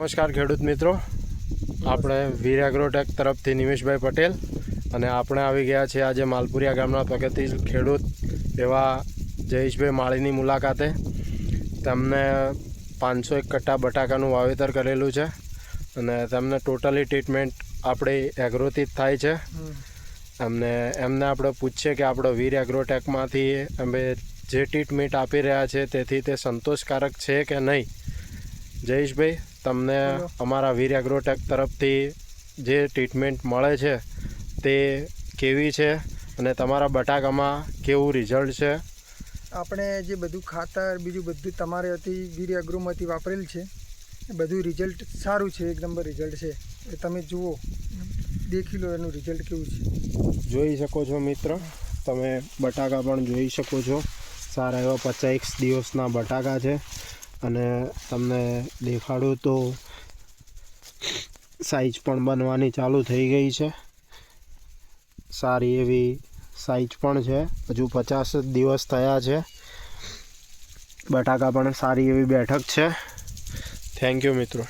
નમસ્કાર ખેડૂત મિત્રો, આપણે વીર એગ્રોટેક તરફથી નિમેશભાઈ પટેલ અને આપણે આવી ગયા છીએ આજે માલપુરિયા ગામના પ્રગતિશીલ ખેડૂત એવા જયેશભાઈ માળીની મુલાકાતે. તેમને 501 કટ્ટા બટાકાનું વાવેતર કરેલું છે અને તેમને ટોટલી ટ્રીટમેન્ટ આપણે એગ્રોથી જ થાય છે. એમને આપણે પૂછીએ કે આપણે વીર એગ્રોટેકમાંથી અમે જે ટ્રીટમેન્ટ આપી રહ્યા છે તેથી તે સંતોષકારક છે કે નહીં. જયેશભાઈ, તમને અમારા વીર એગ્રોટેક તરફથી જે ટ્રીટમેન્ટ મળે છે તે કેવી છે અને તમારા બટાકામાં કેવું રિઝલ્ટ છે? આપણે જે બધું ખાતર બીજું બધું તમારેથી વીર એગ્રોમાંથી વાપરેલ છે એ બધું રિઝલ્ટ સારું છે, એક નંબર રિઝલ્ટ છે. એ તમે જુઓ, દેખી લો એનું રિઝલ્ટ કેવું છે. જોઈ શકો છો મિત્ર, તમે બટાકા પણ જોઈ શકો છો. સારા એવા 50 દિવસના બટાકા છે અને તમને દેખાડું તો સાઈઝ પણ બનવાની ચાલુ થઈ ગઈ છે. સારી એવી સાઈઝ પણ છે. હજુ 50 દિવસ થયા છે. બટાકા પણ સારી એવી બેઠક છે. થેન્ક યુ મિત્રો.